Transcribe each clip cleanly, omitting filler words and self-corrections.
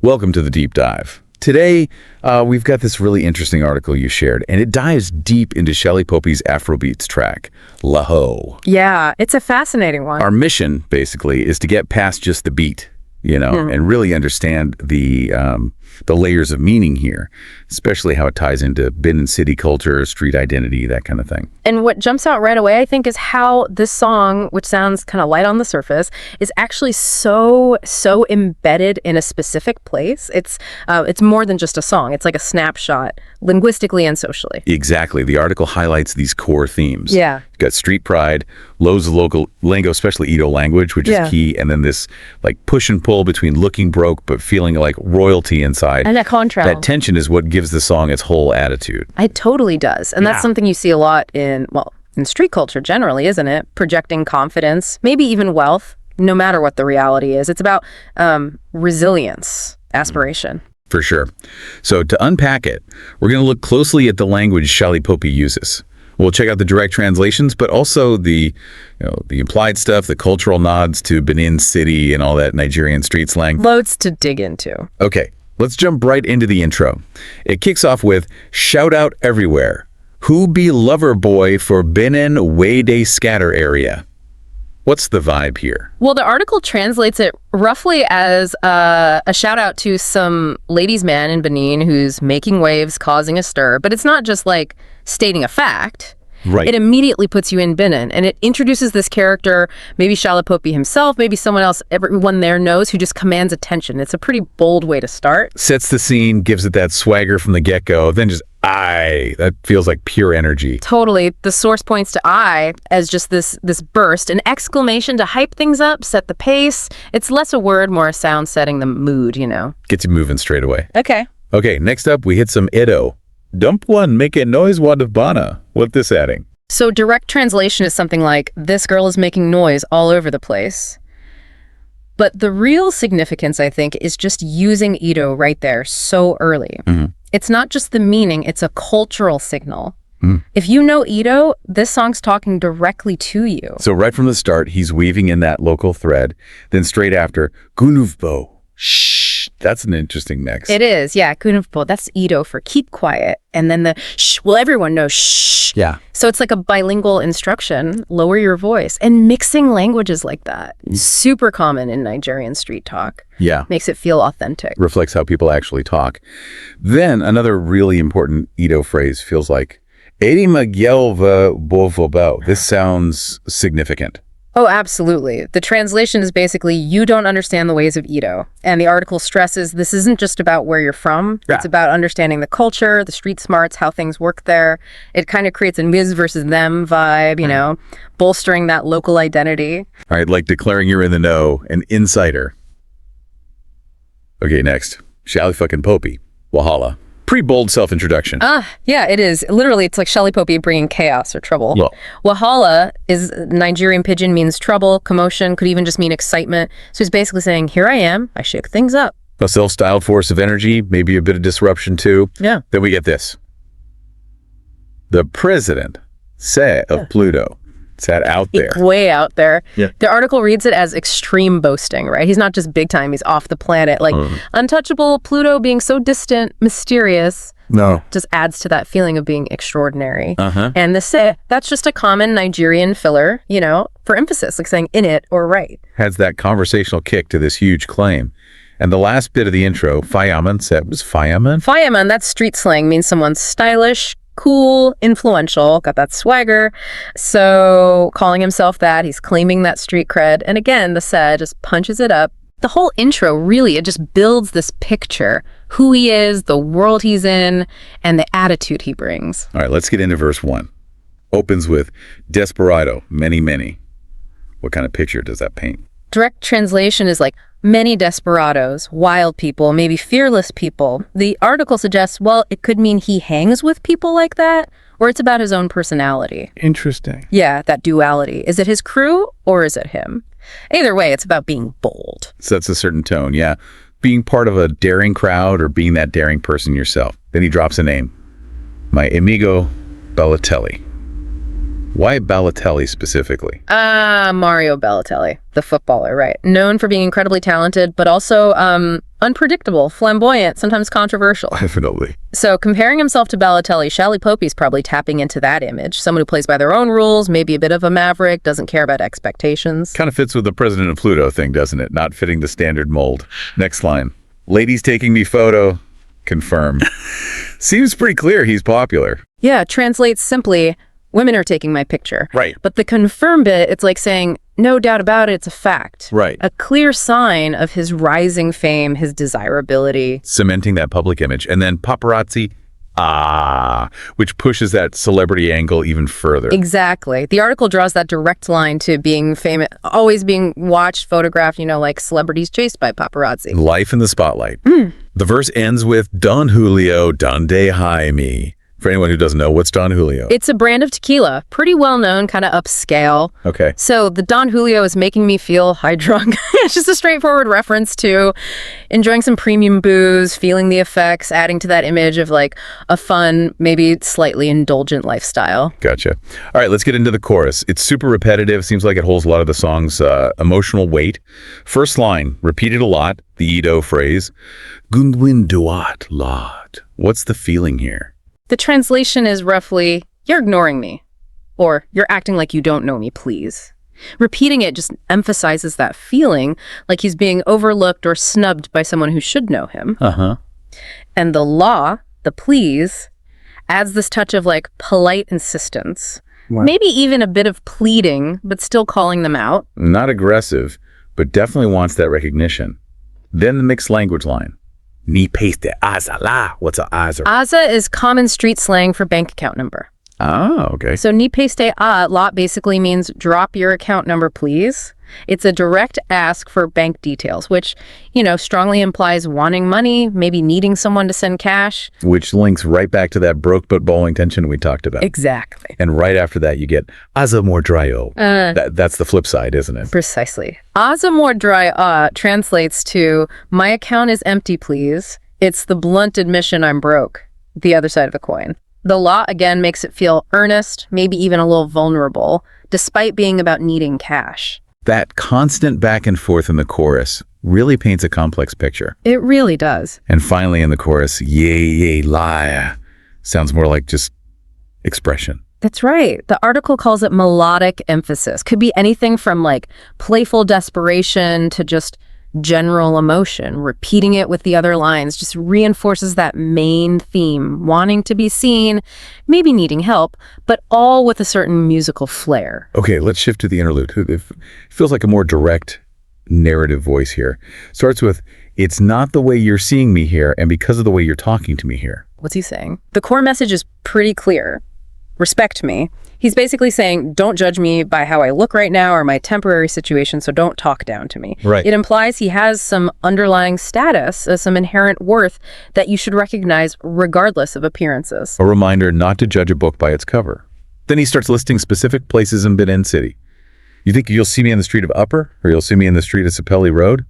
Welcome to the Deep Dive. Today, we've got this really interesting article you shared, and it dives deep into Shallipopi's Afrobeats track, Laho. Yeah, it's a fascinating one. Our mission, basically, is to get past just the beat, and really understand the layers of meaning here, especially how it ties into Benin City culture, street identity, that kind of thing. And what jumps out right away, I think, is how this song, which sounds kind of light on the surface, is actually so embedded in a specific place. It's more than just a song. It's like a snapshot, linguistically and socially. Exactly. The article highlights these core themes. Yeah. You've got street pride, loads of local lingo, especially Edo language, which is key, and then this like push and pull between looking broke but feeling like royalty inside. And that contrast. That tension is what gives the song its whole attitude. It totally does. And that's something you see a lot in street culture generally, isn't it? Projecting confidence, maybe even wealth, no matter what the reality is. It's about resilience, aspiration. For sure. So to unpack it, we're going to look closely at the language Shallipopi uses. We'll check out the direct translations, but also the implied stuff, the cultural nods to Benin City and all that Nigerian street slang. Loads to dig into. Okay, let's jump right into the intro. It kicks off with Shoutout everywhere. Who be lover boy for Benin way they scatter area? What's the vibe here? Well, the article translates it roughly as a shout out to some ladies' man in Benin who's making waves, causing a stir. But it's not just like stating a fact. Right. It immediately puts you in Benin, and it introduces this character, maybe Shallipopi himself, maybe someone else everyone there knows, who just commands attention. It's a pretty bold way to start. Sets the scene, gives it that swagger from the get-go, then just that feels like pure energy. Totally. The source points to I as just this burst, an exclamation to hype things up, set the pace. It's less a word, more a sound setting the mood, Gets you moving straight away. Okay, next up, we hit some Edo. Dump one, make a noise wadavana. What this adding? So direct translation is something like, this girl is making noise all over the place. But the real significance, I think, is just using Edo right there so early. It's not just the meaning, it's a cultural signal. If you know Edo, this song's talking directly to you. So right from the start, he's weaving in that local thread. Then straight after, Gunuvbo. Shh. That's an interesting mix. It is, yeah. Gunuvbo, that's Edo for keep quiet. And then the shh, well, everyone knows shh. Yeah. So it's like a bilingual instruction, lower your voice. And mixing languages like that, super common in Nigerian street talk. Yeah. Makes it feel authentic. Reflects how people actually talk. Then another really important Edo phrase feels like, Eri Magyelva Bovobao. This sounds significant. Oh, absolutely. The translation is basically, you don't understand the ways of Edo. And the article stresses this isn't just about where you're from. Yeah. It's about understanding the culture, the street smarts, how things work there. It kind of creates a Miz versus them vibe, bolstering that local identity. All right, like declaring you're in the know, an insider. Okay, next. Shallipopi. Wahala. Pretty bold self-introduction. Yeah, it is. Literally, it's like Shallipopi bringing chaos or trouble. Well, Wahala is Nigerian pidgin, means trouble, commotion, could even just mean excitement. So he's basically saying, here I am, I shake things up. a self-styled force of energy, maybe a bit of disruption too. Yeah. Then we get this. The president of Pluto. Sat out there. Way out there. Yeah. The article reads it as extreme boasting, right? He's not just big time, he's off the planet. Like, untouchable, Pluto being so distant, mysterious. No. Just adds to that feeling of being extraordinary. Uh-huh. And the that's just a common Nigerian filler, you know, for emphasis, like saying in it or right. Has that conversational kick to this huge claim. And the last bit of the intro, Fireman said, was Fireman? Fireman, that's street slang, means someone's stylish, cool, influential, got that swagger. So calling himself that, he's claiming that street cred. And again, the said just punches it up. The whole intro, really, it just builds this picture, who he is, the world he's in, and the attitude he brings. All right, let's get into verse 1. Opens with Desperado, many, many. What kind of picture does that paint? Direct translation is like many desperados, wild people, maybe fearless people. The article suggests, well, it could mean he hangs with people like that, or it's about his own personality. Interesting. Yeah, that duality. Is it his crew or is it him? Either way, it's about being bold. Sets a certain tone, yeah. Being part of a daring crowd or being that daring person yourself. Then he drops a name. My amigo Balotelli. Why Balotelli specifically? Mario Balotelli, the footballer, right. Known for being incredibly talented, but also unpredictable, flamboyant, sometimes controversial. Definitely. So comparing himself to Balotelli, Shallipopi's probably tapping into that image. Someone who plays by their own rules, maybe a bit of a maverick, doesn't care about expectations. Kind of fits with the President of Pluto thing, doesn't it? Not fitting the standard mold. Next line. Ladies taking me photo. Confirm. Seems pretty clear he's popular. Yeah, translates simply, women are taking my picture. Right. But the confirm bit, it's like saying, no doubt about it, it's a fact. Right. A clear sign of his rising fame, his desirability. Cementing that public image. And then paparazzi, which pushes that celebrity angle even further. Exactly. The article draws that direct line to being famous, always being watched, photographed, like celebrities chased by paparazzi. Life in the spotlight. The verse ends with Don Julio, Donde Jaime. For anyone who doesn't know, what's Don Julio? It's a brand of tequila, pretty well known, kind of upscale. Okay. So the Don Julio is making me feel high drunk. It's just a straightforward reference to enjoying some premium booze, feeling the effects, adding to that image of like a fun, maybe slightly indulgent lifestyle. Gotcha. All right, let's get into the chorus. It's super repetitive. Seems like it holds a lot of the song's emotional weight. First line, repeated a lot, the Edo phrase. Gundwin duat lot. What's the feeling here? The translation is roughly, you're ignoring me, or you're acting like you don't know me, please. Repeating it just emphasizes that feeling, like he's being overlooked or snubbed by someone who should know him. And the law, the please, adds this touch of like polite insistence. Wow. Maybe even a bit of pleading, but still calling them out. Not aggressive, but definitely wants that recognition. Then the mixed language line. Ni paste azala. What's a aza? Aza is common street slang for bank account number. Oh, okay. So ni paste a lot basically means drop your account number, please. It's a direct ask for bank details, which, strongly implies wanting money, maybe needing someone to send cash. Which links right back to that broke but bowling tension we talked about. Exactly. And right after that, you get aza more dryo. That's the flip side, isn't it? Precisely. Aza more dry translates to, my account is empty, please. It's the blunt admission I'm broke. The other side of the coin. The law, again, makes it feel earnest, maybe even a little vulnerable, despite being about needing cash. That constant back and forth in the chorus really paints a complex picture. It really does. And finally in the chorus, yay, lie, sounds more like just expression. That's right. The article calls it melodic emphasis. Could be anything from like playful desperation to just general emotion. Repeating it with the other lines just reinforces that main theme, wanting to be seen, maybe needing help, but all with a certain musical flair. Okay, let's shift to the interlude. It feels like a more direct narrative voice here. Starts with, it's not the way you're seeing me here, and because of the way you're talking to me here. What's he saying? The core message is pretty clear. Respect me. He's basically saying, don't judge me by how I look right now or my temporary situation, so don't talk down to me. Right. It implies he has some underlying status, some inherent worth that you should recognize regardless of appearances. A reminder not to judge a book by its cover. Then he starts listing specific places in Benin City. You think you'll see me in the street of Upper, or you'll see me in the street of Sapelli Road?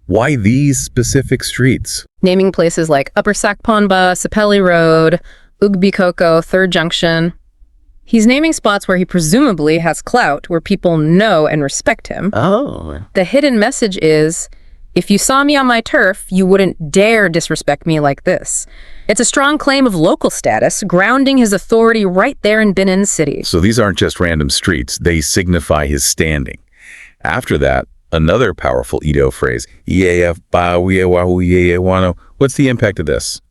Why these specific streets? Naming places like Upper Sakponba, Sapelli Road, Ugbikoko, Third Junction. He's naming spots where he presumably has clout, where people know and respect him. Oh. The hidden message is, if you saw me on my turf, you wouldn't dare disrespect me like this. It's a strong claim of local status, grounding his authority right there in Benin City. So these aren't just random streets, they signify his standing. After that, another powerful Edo phrase, what's the impact of this?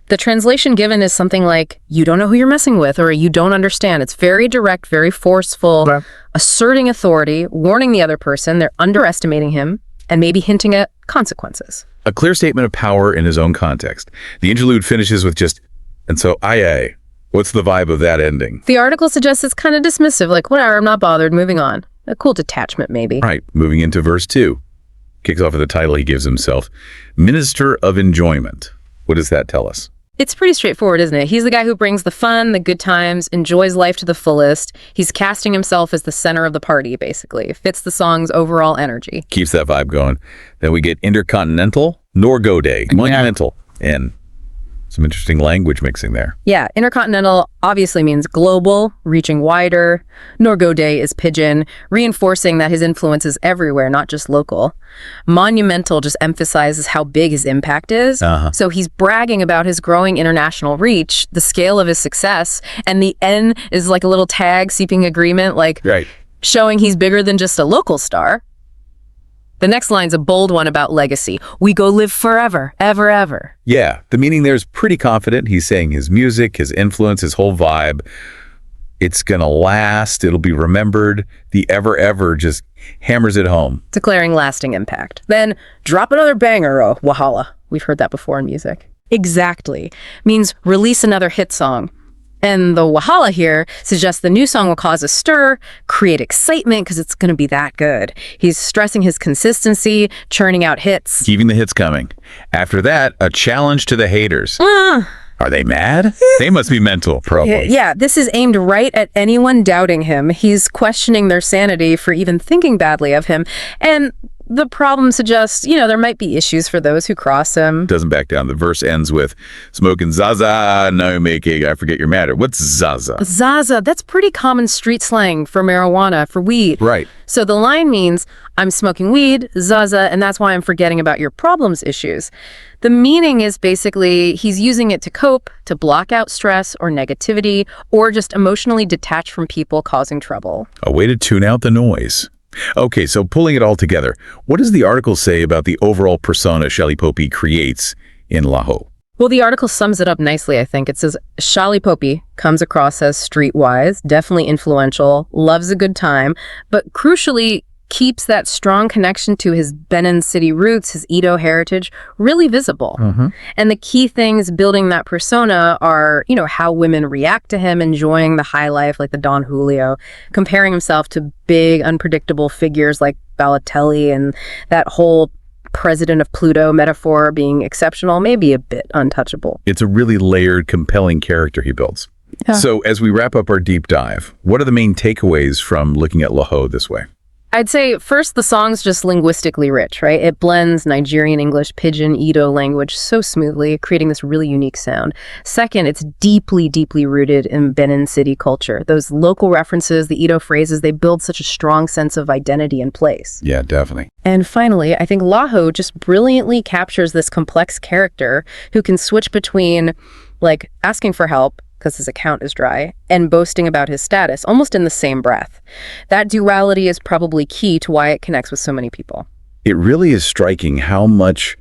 The translation given is something like, you don't know who you're messing with, or you don't understand. It's very direct, very forceful, asserting authority, warning the other person they're underestimating him, and maybe hinting at consequences. A clear statement of power in his own context. The interlude finishes with just, and so aye. What's the vibe of that ending? The article suggests it's kind of dismissive, like, whatever, I'm not bothered, moving on. A cool detachment, maybe. Right, moving into verse 2. Kicks off with the title he gives himself, Minister of Enjoyment. What does that tell us? It's pretty straightforward, isn't it? He's the guy who brings the fun, the good times, enjoys life to the fullest. He's casting himself as the center of the party, basically. It fits the song's overall energy. Keeps that vibe going. Then we get Intercontinental, Norgo Day, Monumental, and Some interesting language mixing there. Yeah, intercontinental obviously means global, reaching wider. Norgode is pidgin, reinforcing that his influence is everywhere, not just local. Monumental just emphasizes how big his impact is. So he's bragging about his growing international reach, the scale of his success, and the N is like a little tag seeping agreement, like showing he's bigger than just a local star. The next line's a bold one about legacy. We go live forever, ever, ever. Yeah, the meaning there is pretty confident. He's saying his music, his influence, his whole vibe, it's gonna last, it'll be remembered. The ever, ever just hammers it home. Declaring lasting impact. Then, drop another banger, oh, wahala. We've heard that before in music. Exactly. Means release another hit song. And the wahala here suggests the new song will cause a stir, create excitement because it's going to be that good. He's stressing his consistency, churning out hits. Keeping the hits coming. After that, a challenge to the haters. Are they mad? They must be mental, probably. Yeah, this is aimed right at anyone doubting him. He's questioning their sanity for even thinking badly of him. And the problem suggests, there might be issues for those who cross him. Doesn't back down. The verse ends with, smoking Zaza, no making, I forget your matter. What's Zaza? Zaza, that's pretty common street slang for marijuana, for weed. Right. So the line means, I'm smoking weed, Zaza, and that's why I'm forgetting about your problems issues. The meaning is basically he's using it to cope, to block out stress or negativity, or just emotionally detach from people causing trouble. A way to tune out the noise. Okay, so pulling it all together, what does the article say about the overall persona Shallipopi creates in Laho? Well, the article sums it up nicely, I think. It says, Shallipopi comes across as streetwise, definitely influential, loves a good time, but crucially keeps that strong connection to his Benin City roots, his Edo heritage, really visible. And the key things building that persona are, how women react to him, enjoying the high life like the Don Julio, comparing himself to big, unpredictable figures like Balotelli, and that whole president of Pluto metaphor being exceptional, maybe a bit untouchable. It's a really layered, compelling character he builds. Yeah. So as we wrap up our deep dive, what are the main takeaways from looking at Laho this way? I'd say, first, the song's just linguistically rich, right? It blends Nigerian English, Pidgin, Edo language so smoothly, creating this really unique sound. Second, it's deeply, deeply rooted in Benin City culture. Those local references, the Edo phrases, they build such a strong sense of identity and place. Yeah, definitely. And finally, I think Laho just brilliantly captures this complex character who can switch between, asking for help, because his account is dry, and boasting about his status, almost in the same breath. That duality is probably key to why it connects with so many people. It really is striking how much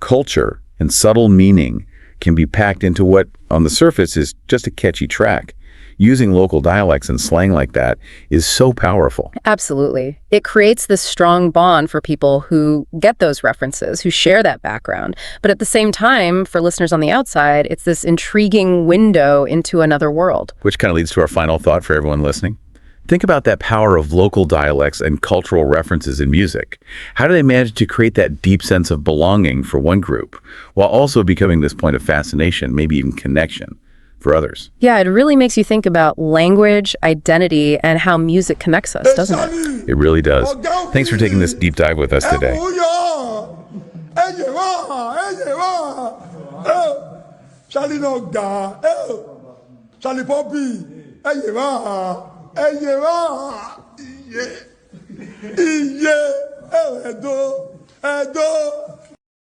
culture and subtle meaning can be packed into what, on the surface, is just a catchy track. Using local dialects and slang like that is so powerful. Absolutely. It creates this strong bond for people who get those references, who share that background. But at the same time, for listeners on the outside, it's this intriguing window into another world. Which kind of leads to our final thought for everyone listening. Think about that power of local dialects and cultural references in music. How do they manage to create that deep sense of belonging for one group, while also becoming this point of fascination, maybe even connection, for others? Yeah, it really makes you think about language, identity, and how music connects us, doesn't it? It really does. Thanks for taking this deep dive with us today. Edo.